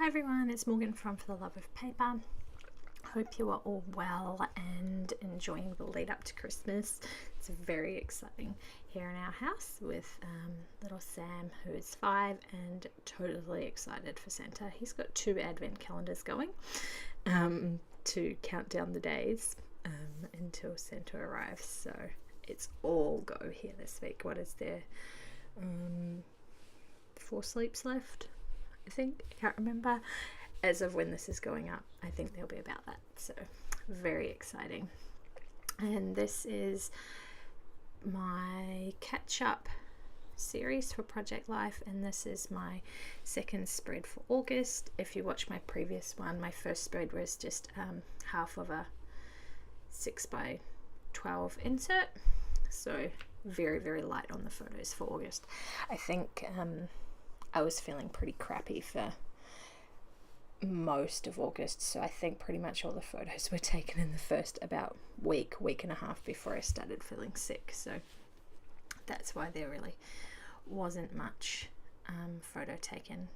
Hi everyone, it's Morgan from For the Love of Paper. Hope you are all well and enjoying the lead up to Christmas. It's very exciting here in our house with little Sam, who is 5 and totally excited for Santa. He's got 2 advent calendars going to count down the days until Santa arrives. So it's all go here this week. What is there? 4 sleeps left, I think. I can't remember. As of when this is going up, I think there'll be about that. So very exciting. And this is my catch-up series for Project Life, and this is my second spread for August. If you watch my previous one, my first spread was just half of a 6x12 insert, so very light on the photos for August. I think I was feeling pretty crappy for most of August, so I think pretty much all the photos were taken in the first about week and a half before I started feeling sick, so that's why there really wasn't much photo taking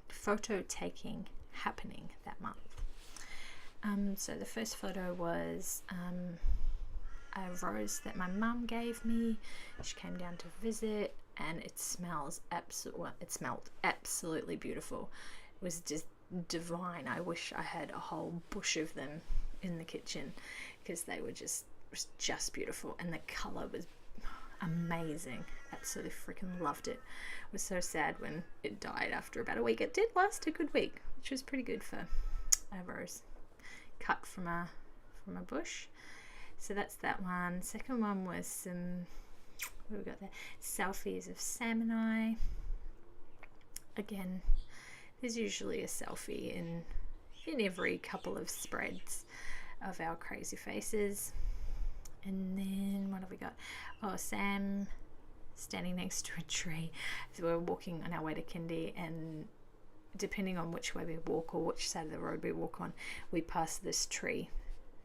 happening that month. So the first photo was a rose that my mum gave me. She came down to visit, and it smelled absolutely beautiful. It was just divine. I wish I had a whole bush of them in the kitchen because they were just beautiful, and the color was amazing. Absolutely freaking loved it. It was so sad when it died after about a week. It did last a good week, which was pretty good for a rose cut from a bush. So that's that one. Second one was some, what have we got there? Selfies of Sam and I. Again, there's usually a selfie in every couple of spreads of our crazy faces. And then what have we got? Oh, Sam standing next to a tree. So we're walking on our way to kindy, and depending on which way we walk or which side of the road we walk on, we pass this tree.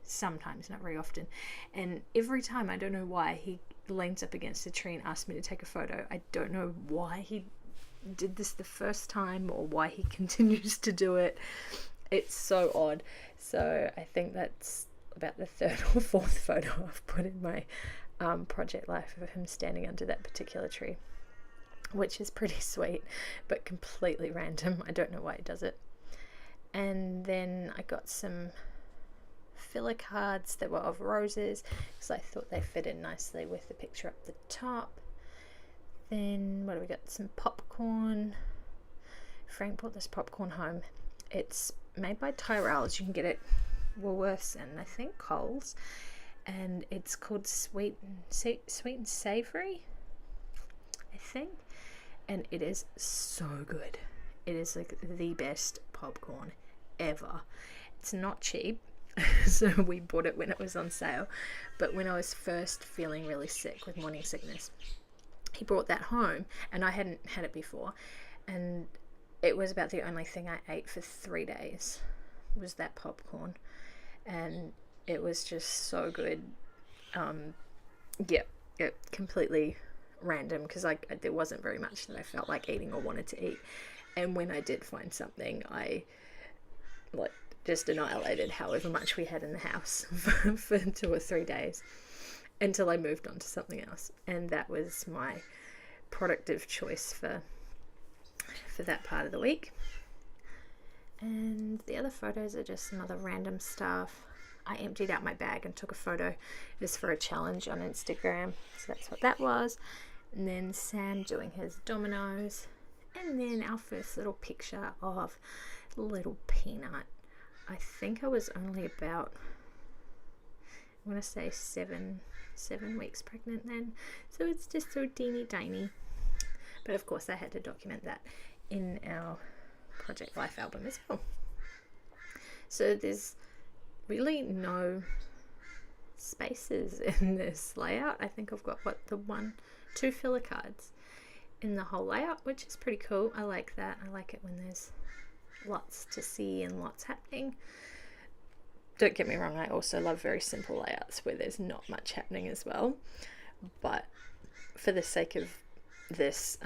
Sometimes, not very often. And every time, I don't know why, he leans up against the tree and asks me to take a photo. I don't know why he did this the first time or why he continues to do it. It's so odd. So I think that's about the 3rd or 4th photo I've put in my Project Life of him standing under that particular tree, which is pretty sweet but completely random. I don't know why he does it. And then I got some filler cards that were of roses because I thought they fit in nicely with the picture up the top. Then what do we got? Some popcorn. Frank brought this popcorn home. It's made by Tyrell's. You can get it Woolworths and I think Coles, and it's called Sweet and Savory, I think, and it is so good. It is like the best popcorn ever. It's not cheap, so we bought it when it was on sale, but when I was first feeling really sick with morning sickness, he brought that home, and I hadn't had it before, and it was about the only thing I ate for 3 days was that popcorn, and it was just so good. Completely random because there wasn't very much that I felt like eating or wanted to eat, and when I did find something, I just annihilated however much we had in the house for 2 or 3 days until I moved on to something else, and that was my productive choice for that part of the week. And the other photos are just some other random stuff. I emptied out my bag and took a photo. It was for a challenge on Instagram, so that's what that was. And then Sam doing his dominoes, and then our first little picture of little Peanut. I think I was only about, I want to say 7 weeks pregnant then, so it's just so teeny tiny. But of course I had to document that in our Project Life album as well. So there's really no spaces in this layout. I think I've got 2 filler cards in the whole layout, which is pretty cool. I like that. I like it when there's lots to see and lots happening. Don't get me wrong, I also love very simple layouts where there's not much happening as well, but for the sake of this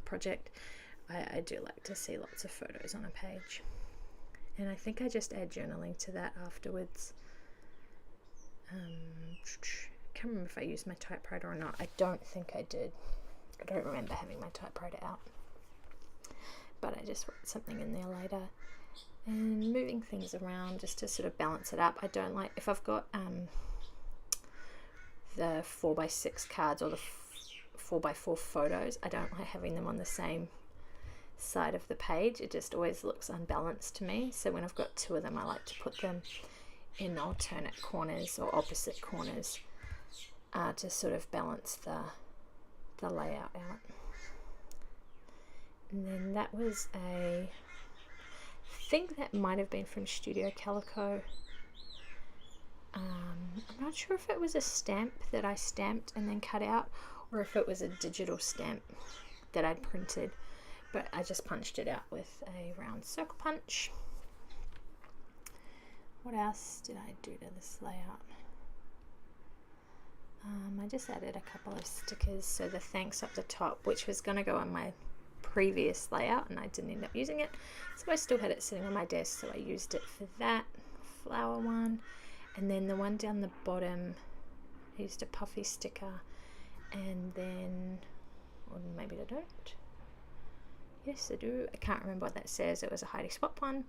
project, I do like to see lots of photos on a page. And I think I just add journaling to that afterwards. Can't remember if I used my typewriter or not. I don't think I did. I don't remember having my typewriter out. But I just wrote something in there later. And moving things around just to sort of balance it up. I don't like, if I've got the 4x6 cards or the 4x4 photos, I don't like having them on the same side of the page. It just always looks unbalanced to me. So when I've got two of them, I like to put them in alternate corners or opposite corners to sort of balance the layout out. And then that was I think that might have been from Studio Calico. I'm not sure if it was a stamp that I stamped and then cut out, or if it was a digital stamp that I'd printed, but I just punched it out with a round circle punch. What else did I do to this layout? I just added a couple of stickers, so the thanks up the top, which was going to go on my previous layout and I didn't end up using it, so I still had it sitting on my desk, so I used it for that flower one. And then the one down the bottom, I used a puffy sticker, and then, or maybe I don't, yes I do, I can't remember what that says. It was a Heidi Swap one.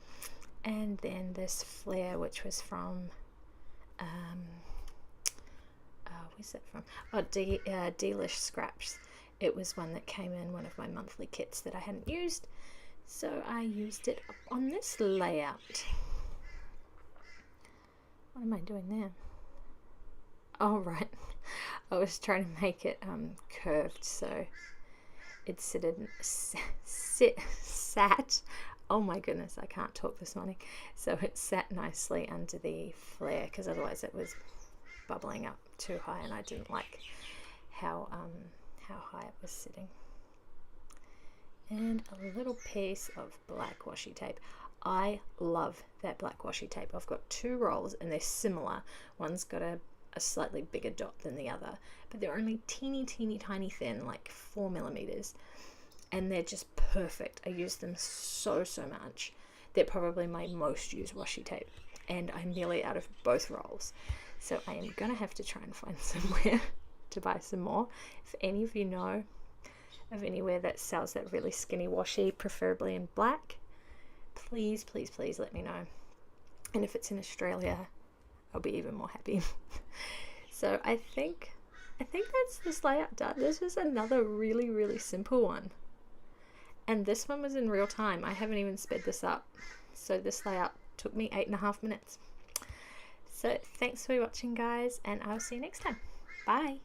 And then this flare, which was from where's that from? Oh, Delish Scraps. It was one that came in one of my monthly kits that I hadn't used, so I used it on this layout. What am I doing there? Oh right, I was trying to make it curved, so it sat. Oh my goodness, I can't talk this morning. So it sat nicely under the flare, because otherwise it was bubbling up too high, and I didn't like how high it was sitting. And a little piece of black washi tape. I love that black washi tape. I've got two rolls and they're similar. One's got a slightly bigger dot than the other, but they're only teeny tiny thin, like 4mm, and they're just perfect. I use them so much. They're probably my most used washi tape, and I'm nearly out of both rolls, so I am gonna have to try and find somewhere to buy some more. If any of you know of anywhere that sells that really skinny washi, preferably in black, please let me know. And if it's in Australia, I'll be even more happy. So I think that's this layout done. This was another really simple one, and this one was in real time. I haven't even sped this up, so this layout took me 8.5 minutes. So thanks for watching, guys, and I'll see you next time. Bye.